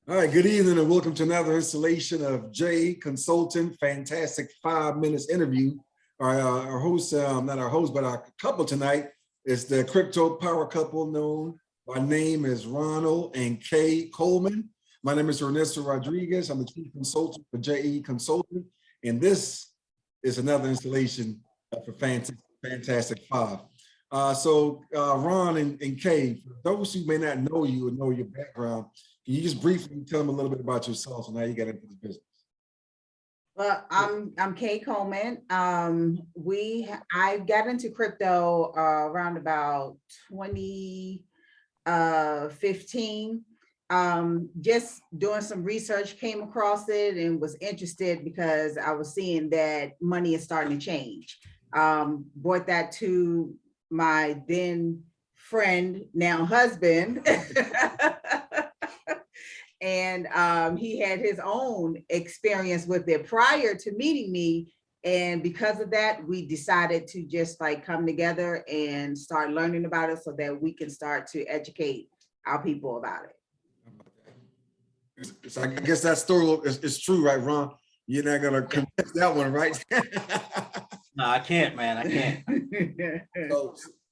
All right, good evening and welcome to another installation of JAE Consultant Fantastic 5 Minutes interview. Our host, not our host, but our couple tonight is the crypto power couple known by name as Ronald and Kay Coleman. My name is Ernesto Rodriguez. I'm the chief consultant for JAE Consultant, and this is another installation for Fantastic 5. Ron and Kay, for those who may not know you or know your background, can you just briefly tell them a little bit about yourself and how you got into this business? Well, I'm Kay Coleman. I got into crypto around about 2015. Just doing some research, came across it and was interested because I was seeing that money is starting to change. Brought that to my then friend, now husband. And he had his own experience with it prior to meeting me. And because of that, we decided to just like come together and start learning about it so that we can start to educate our people about it. So I guess that story is true, right, Ron? You're not gonna contest that one, right? No, I can't, man. I can't.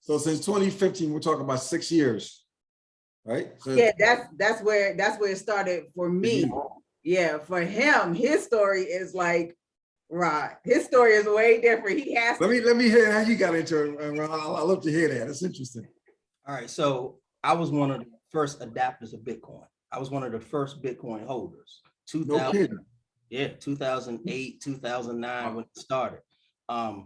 So since 2015, we're talking about 6 years. Right. So yeah, that's where it started for me. Yeah, for him, his story is like, right. His story is way different. He has let me hear how you got into it, Ron. I love to hear that. It's interesting. All right. So I was one of the first adapters of Bitcoin. I was one of the first Bitcoin holders. 2000, yeah, 2008, 2009 when it started. I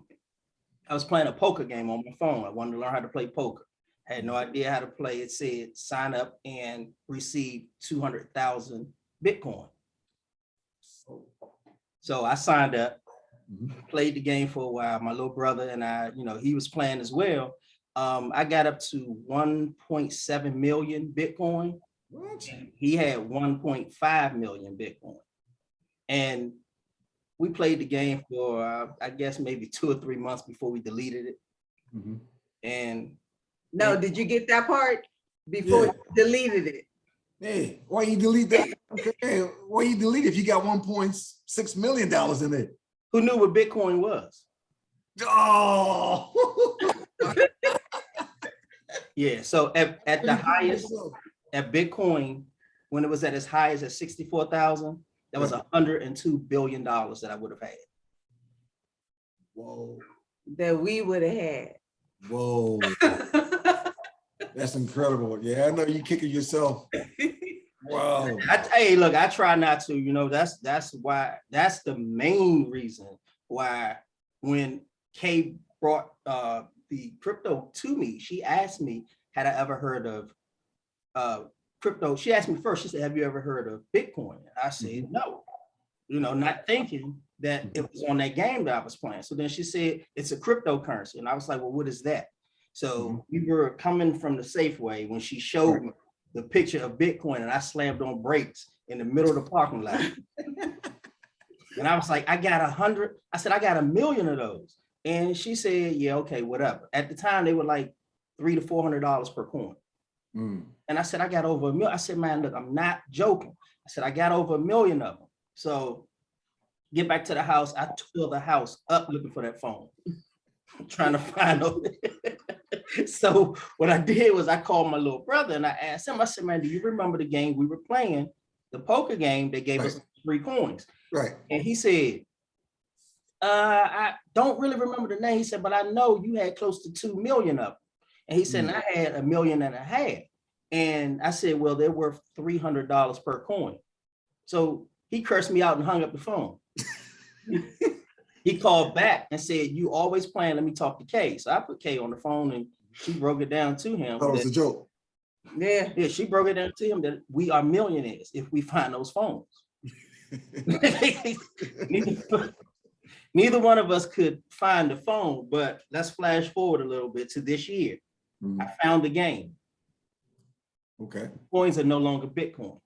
was playing a poker game on my phone. I wanted to learn how to play poker. I had no idea how to play. It said sign up and receive 200,000 Bitcoin. So I signed up, played the game for a while. My little brother and I, he was playing as well. I got up to 1.7 million Bitcoin. What? He had 1.5 million Bitcoin. And we played the game for, I guess, maybe 2 or 3 months before we deleted it. And no, did you get that part before you deleted it? Hey, why you delete that? Okay, why you delete it if you got $1.6 million in it? Who knew what Bitcoin was? Oh, yeah. So at the highest, at Bitcoin, when it was at its highest at 64,000, that was $102 billion that I would have had. Whoa. That we would have had. Whoa. That's incredible. Yeah, I know you kicking yourself. Wow. Hey, look, I try not to, that's why, that's the main reason why when Kay brought the crypto to me, she asked me, had I ever heard of crypto? She asked me first, she said, have you ever heard of Bitcoin? And I said, no, not thinking that it was on that game that I was playing. So then she said, it's a cryptocurrency. And I was like, well, what is that? So we were coming from the Safeway when she showed me the picture of Bitcoin, and I slammed on brakes in the middle of the parking lot. And I was like, I got 100. I said, I got 1 million of those. And she said, yeah, okay, whatever. At the time, they were like $300 to $400 per coin. And I said, I got over 1 million. I said, man, look, I'm not joking. I said, I got over 1 million of them. So get back to the house. I tore the house up looking for that phone, trying to find it. So what I did was I called my little brother and I asked him, I said, man, do you remember the game we were playing, the poker game that gave us 3 coins? Right. And he said, I don't really remember the name. He said, but I know you had close to 2 million of them. And he said, and I had 1.5 million. And I said, well, they're worth $300 per coin. So he cursed me out and hung up the phone. He called back and said, you always playing, let me talk to Kay. So I put Kay on the phone and she broke it down to him. That was a joke. Yeah, she broke it down to him that we are millionaires if we find those phones. Neither one of us could find the phone, but let's flash forward a little bit to this year. I found the game. Okay. Coins are no longer Bitcoin.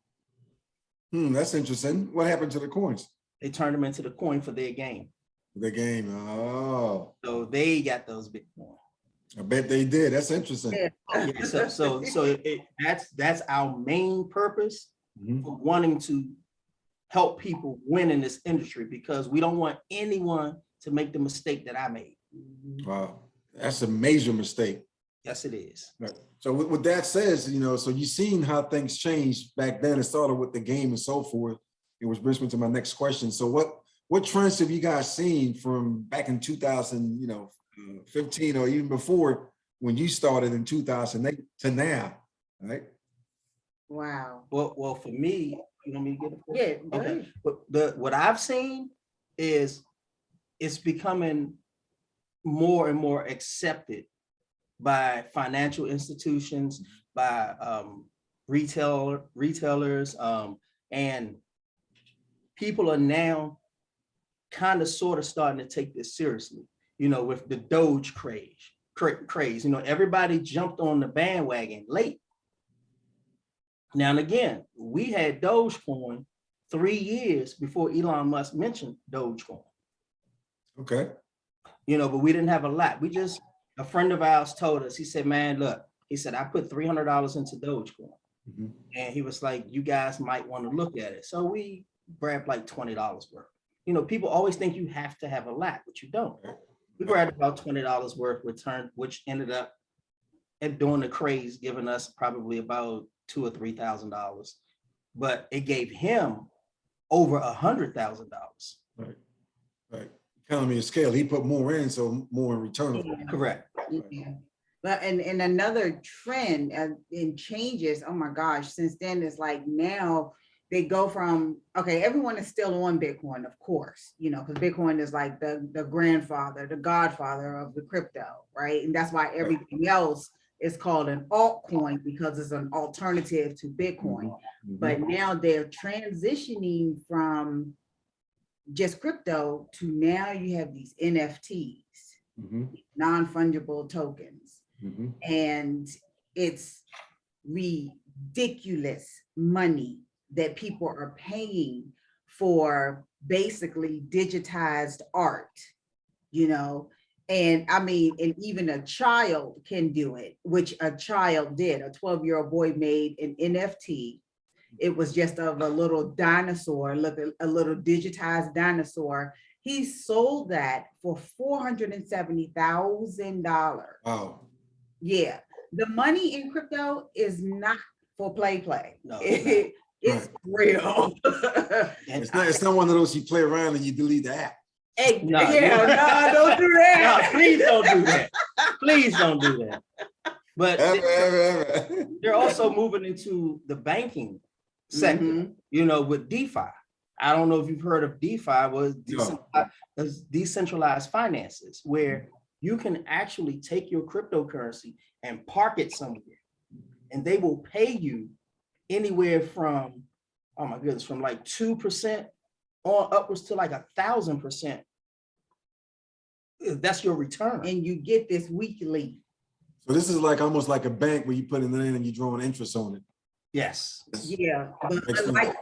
That's interesting. What happened to the coins? They turned them into the coin for their game. The game. Oh. So they got those Bitcoin. I bet they did. That's interesting. Yeah, that's our main purpose. Mhm. for wanting to help people win in this industry, because we don't want anyone to make the mistake that I made. Wow, that's a major mistake. Yes, it is. Right. So with that says, you know, so you've seen how things changed back then. It started with the game and so forth. It was brings me to my next question. So what trends have you guys seen from back in 2000, 15 or even before when you started in 2008 to now, right? Wow. Well, for me, you want me to get it? Yeah, go Okay. ahead. But what I've seen is it's becoming more and more accepted by financial institutions, by retailers, and people are now kind of sort of starting to take this seriously. You know, with the Doge craze, you know, everybody jumped on the bandwagon late. Now and again, we had Dogecoin 3 years before Elon Musk mentioned Dogecoin. Okay. You know, but we didn't have a lot. A friend of ours told us, he said, man, look, he said, I put $300 into Dogecoin. Mhm. And he was like, you guys might want to look at it. So we grabbed like $20 worth. You know, people always think you have to have a lot, but you don't. We grabbed about $20 worth return, which ended up during the craze giving us probably about $2,000 or $3,000. But it gave him over $100,000. Right. Right. Economy of scale. He put more in, so more in return. Correct. Yeah. But and another trend in changes, oh my gosh, since then it's like now they go from, okay, everyone is still on Bitcoin, of course, you know, because Bitcoin is like the grandfather, the godfather of the crypto, right? And that's why everything else is called an altcoin, because it's an alternative to Bitcoin. Mhm. But now they're transitioning from just crypto to now you have these NFTs, Mhm. non-fungible tokens. Mhm. And it's ridiculous money that people are paying for basically digitized art, you know. And I mean, and even a child can do it, which a child did. A 12-year-old boy made an NFT. It was just of a little dinosaur, look, a little digitized dinosaur. He sold that for $470,000. Wow. Yeah, the money in crypto is not for play. No, It's real. It's not one of those you play around and you delete the app. Hey, No, yeah, no, don't do that. No, please don't do that. Please don't do that. But Ever. they're also moving into the banking sector, Mhm. you know, with DeFi. I don't know if you've heard of DeFi, was decentralized finances, where you can actually take your cryptocurrency and park it somewhere, and they will pay you anywhere from, oh my goodness, from like 2% on upwards to like 1,000%. That's your return. And you get this weekly. So this is like almost like a bank where you put it in and you're drawing interest on it. Yes. Yeah, but Makes sense.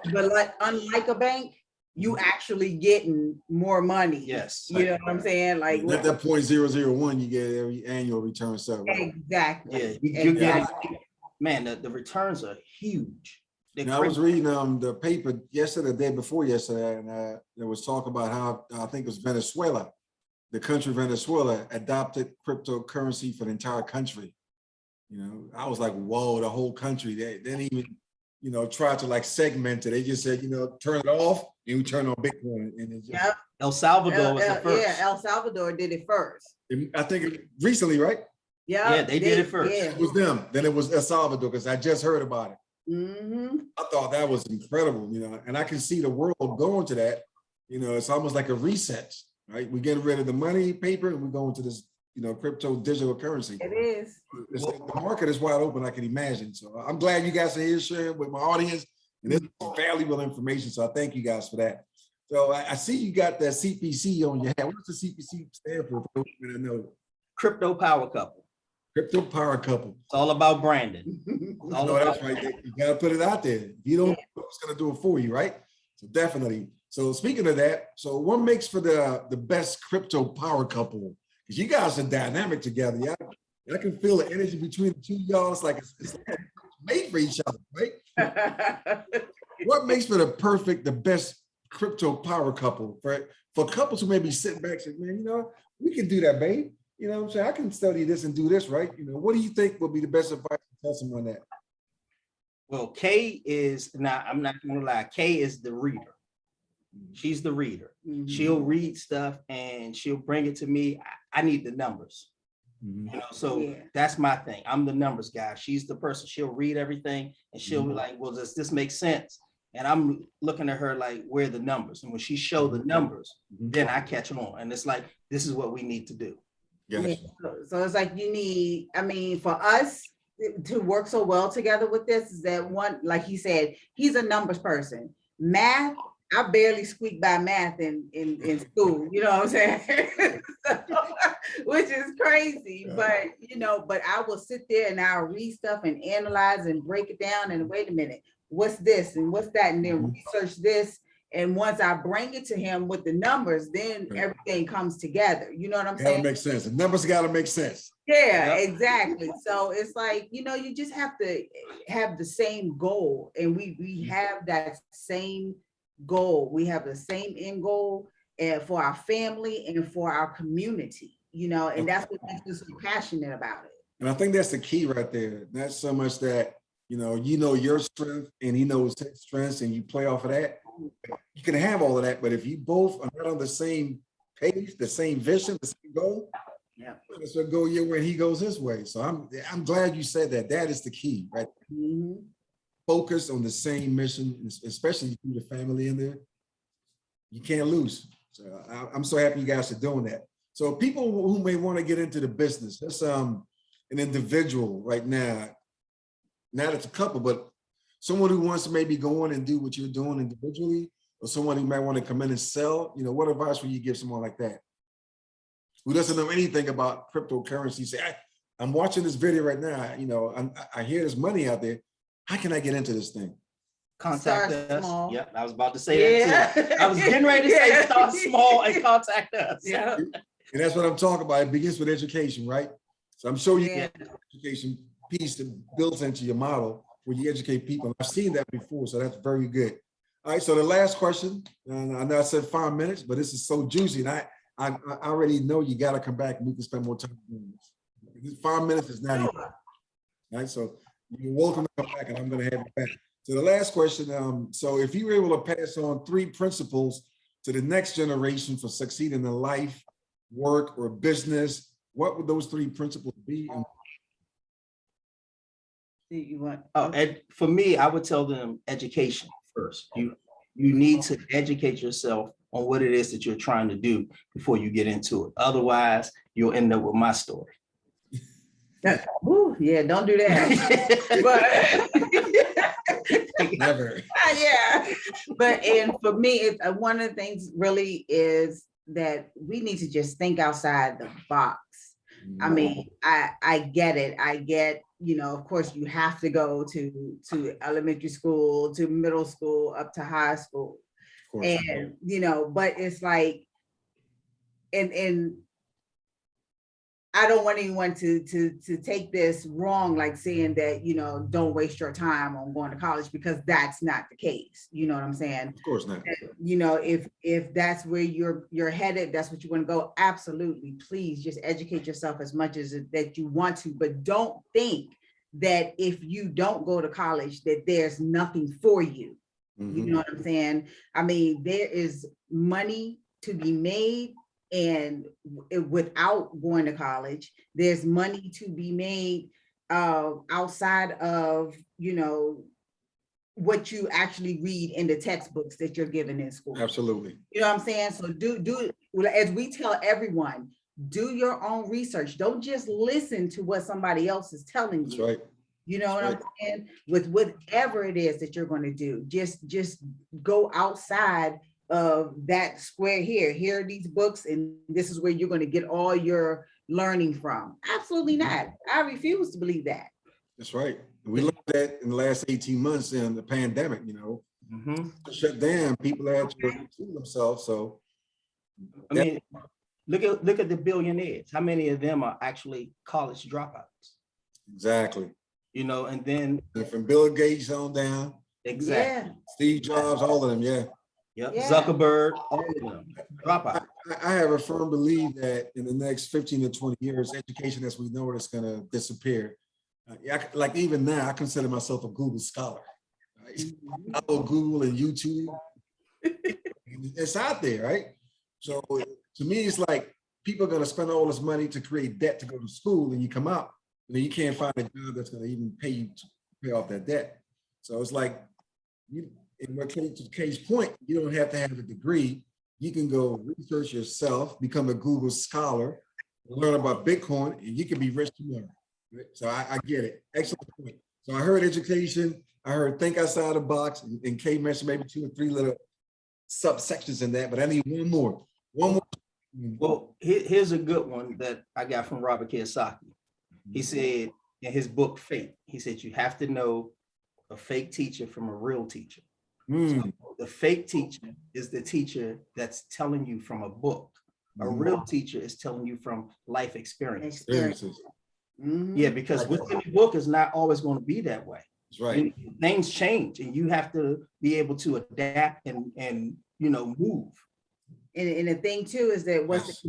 unlike a bank, you actually getting more money. Yes. You know what I'm saying? Like At that 0.001, you get every annual return set. Right? exactly. Yeah, you're getting, Exactly. man, the returns are huge. They're Now, I was crazy. reading the paper yesterday, the day before yesterday, and there was talk about how I think it was Venezuela, the country Venezuela adopted cryptocurrency for the entire country. You know, I was like, whoa, the whole country. They didn't even, try to like segment it. They just said, turn it off and we turn on Bitcoin. And it just, Yep. El Salvador was the first. Yeah, El Salvador did it first. I think recently, right? Yeah, they did it first. It was them. Then it was El Salvador because I just heard about it. Mm-hmm. I thought that was incredible, and I can see the world going to that. It's almost like a reset, right? We're getting rid of the money, paper, and we're going to this, crypto digital currency. It is. The market is wide open, I can imagine. So I'm glad you guys are here sharing with my audience, and this is valuable information. So I thank you guys for that. So I see you got that CPC on your hat. What does the CPC stand for? I know. Crypto power couple. Crypto power couple. It's all about branding. No, that's right. You got to put it out there. If you don't, who's going to do it for you, right? So definitely. So speaking of that, so what makes for the best crypto power couple? Because you guys are dynamic together. Yeah, I can feel the energy between the two of y'all. It's like it's made for each other, right? what makes for the best crypto power couple for couples who may be sitting back saying, man, we can do that, babe. You know what I'm saying? I can study this and do this, right? What do you think would be the best advice to tell someone that? Well, Kay is now, I'm not gonna lie, Kay is the reader. She's the reader. Mhm. She'll read stuff and she'll bring it to me. I need the numbers. So Yeah. that's my thing. I'm the numbers guy. She's the person. She'll read everything and she'll be like, well, does this make sense? And I'm looking at her like, where are the numbers? And when she showed the numbers, then I catch on. And it's like, this is what we need to do. Yeah. So it's like for us to work so well together with this is that one, like he said, he's a numbers person. Math, I barely squeak by math in school, you know what I'm saying? Which is crazy, but I will sit there and I'll read stuff and analyze and break it down and wait a minute, what's this and what's that, and then research this. And once I bring it to him with the numbers, then everything comes together. You know what I'm saying? Gotta make sense. The numbers gotta make sense. Yeah, exactly. So it's like, you just have to have the same goal. And we have that same goal. We have the same end goal for our family and for our community, and that's what makes us so passionate about it. And I think that's the key right there. Not so much that, you know your strength and he knows his strengths and you play off of that. You can have all of that, but if you both are not on the same page, the same vision, the same goal, it's gonna go your way and he goes his way. So I'm glad you said that. That is the key, right? Mm-hmm. Focus on the same mission, especially if you put the family in there. You can't lose. So I'm so happy you guys are doing that. So people who may want to get into the business, that's an individual right now, not as a couple, but someone who wants to maybe go in and do what you're doing individually, or someone who might want to come in and sell, what advice would you give someone like that? Who doesn't know anything about cryptocurrency? Say, I'm watching this video right now, I hear there's money out there. How can I get into this thing? Contact Start us. small. Yep, I was about to say that too. I was getting ready to say start small and contact us. Yeah. And that's what I'm talking about. It begins with education, right? So I'm sure you Yeah. get education piece that builds into your model where you educate people. I've seen that before, so that's very good. All right, so the last question, and I know I said 5 minutes, but this is so juicy, and I already know you got to come back and we can spend more time doing this. 5 minutes is not enough. All right, so you're welcome to come back, and I'm going to have you back. So the last question, so if you were able to pass on 3 principles to the next generation for succeeding in life, work, or business, what would those 3 principles be? You want? For me, I would tell them education first. You need to educate yourself on what it is that you're trying to do before you get into it. Otherwise, you'll end up with my story. Yeah, don't do that. But Never. Yeah, and for me, it's one of the things really is that we need to just think outside the box. I mean, I get it. I get, of course, you have to go to elementary school, to middle school, up to high school, and but it's like, and I don't want anyone to take this wrong, like saying that, don't waste your time on going to college, because that's not the case. You know what I'm saying? Of course not. If that's where you're headed, that's what you want to go. Absolutely. Please just educate yourself as much as that you want to, but don't think that if you don't go to college, that there's nothing for you. Mm-hmm. You know what I'm saying? I mean, there is money to be made. And without going to college, there's money to be made outside of, what you actually read in the textbooks that you're given in school. Absolutely. You know what I'm saying? So do as we tell everyone, do your own research. Don't just listen to what somebody else is telling you. That's right. You know what I'm saying? With whatever it is that you're going to do, just go outside of that square here. Here are these books, and this is where you're going to get all your learning from. Absolutely not. I refuse to believe that. That's right. We learned that in the last 18 months in the pandemic, shut down, people had to do themselves. So I mean, look at the billionaires. How many of them are actually college dropouts? Exactly. And then from Bill Gates on down. Exactly. Steve Jobs, all of them, yeah. Yep. Yeah. Zuckerberg, all of them. Drop out. I have a firm belief that in the next 15 to 20 years, education as we know it is going to disappear. Like even now, I consider myself a Google scholar. Right? I know Google and YouTube. It's out there, right? So to me, it's like people are going to spend all this money to create debt to go to school, and you come out, and then you can't find a job that's going to even pay you to pay off that debt. So it's like, in what case point, you don't have to have a degree. You can go research yourself, become a Google scholar, learn about Bitcoin, and you can be rich tomorrow. Right? So I get it. Excellent point. So I heard education. I heard think outside the box, and Kay mentioned maybe 2 or 3 little subsections in that, but I need one more. One more. Well, here's a good one that I got from Robert Kiyosaki. He said in his book, Fake, he said, you have to know a fake teacher from a real teacher. So the fake teacher is the teacher that's telling you from a book. A real teacher is telling you from life experience. Experiences. Yeah, because within the book is not always going to be that way. That's right. Things change, and you have to be able to adapt and move. And the thing too is that what's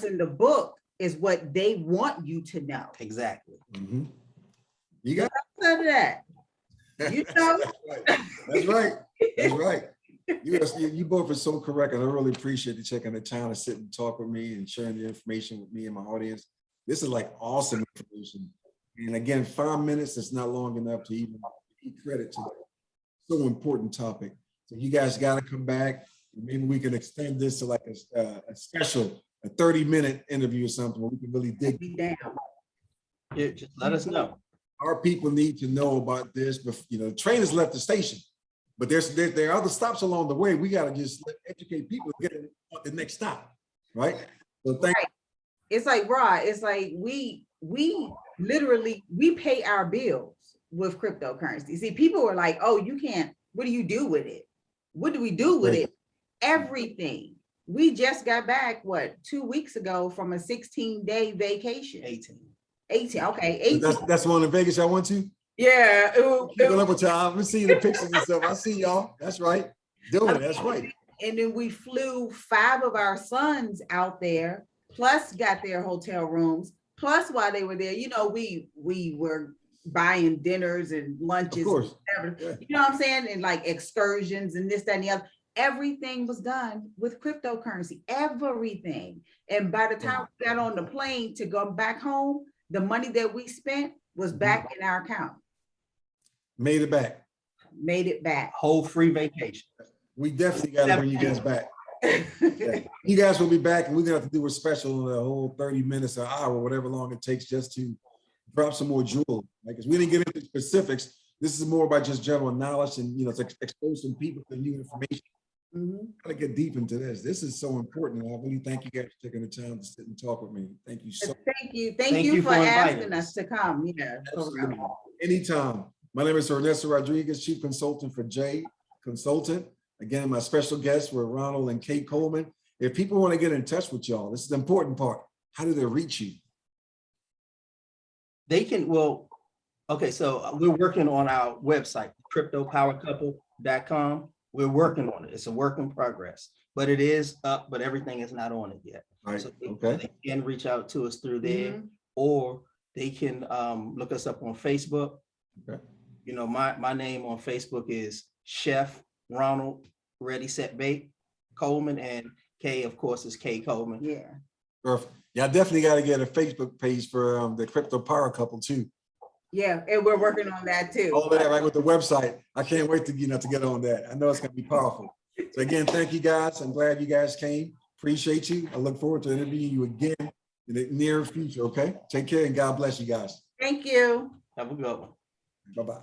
in the book is what they want you to know. Exactly. You got None of that. You know. That's right. That's right. You both are so correct, and I really appreciate you taking the time to sit and talk with me and sharing the information with me and my audience. This is like awesome information. And again, 5 minutes is not long enough to even give credit to that so important topic. So you guys got to come back. Maybe we can extend this to like a special, a 30-minute interview or something where we can really dig down. Yeah, just let us know. Our people need to know about this. But trainers left the station, but there are other stops along the way. We got to just educate people to get at the next stop, right? So thank you. It's like, Rod, it's like we literally pay our bills with cryptocurrency. See, people are like, oh, you can't, what do you do with it? What do we do with it? Everything. We just got back, 2 weeks ago from a 16-day vacation. 18, okay. 18. That's one in Vegas y'all went to? Yeah. Keeping up with y'all. I'm seeing the pictures and stuff. I see y'all. That's right. Doing it. That's right. And then we flew 5 of our sons out there, plus got their hotel rooms. Plus, while they were there, we were buying dinners and lunches. Of course. And Yeah. you know what I'm saying? And like excursions and this, that, and the other. Everything was done with cryptocurrency. Everything. And by the time we got on the plane to go back home, the money that we spent was back in our account. Made it back. Made it back. Whole free vacation. We definitely got to bring you guys back. Yeah. You guys will be back, and we're gonna have to do a special, a whole 30 minutes, an hour, whatever long it takes, just to drop some more jewels. Because we didn't get into specifics. This is more about just general knowledge and to expose some people to new information. Gotta get deep into this. This is so important. And I really thank you guys for taking the time to sit and talk with me. Thank you so much. Thank you for asking us to come. Yeah. Absolutely. Anytime. My name is Ernesto Rodriguez, Chief Consultant for JAE Consultant. Again, my special guests were Ronald and Kate Coleman. If people want to get in touch with y'all, this is the important part. How do they reach you? They can, okay, so we're working on our website, cryptopowercouple.com. We're working on it. It's a work in progress, but it is up, but everything is not on it yet. Right. So Okay. they can reach out to us through there, or they can look us up on Facebook. Okay. My name on Facebook is Chef Ronald Ready Set Bake Coleman, and K, of course, is K Coleman. Yeah. Perfect. Yeah, I definitely got to get a Facebook page for the Crypto Power Couple too. Yeah, and we're working on that too. All that right with the website. I can't wait to to get on that. I know it's gonna be powerful. So again, thank you guys. I'm glad you guys came. Appreciate you. I look forward to interviewing you again in the near future. Okay. Take care and God bless you guys. Thank you. Have a good one. Bye-bye.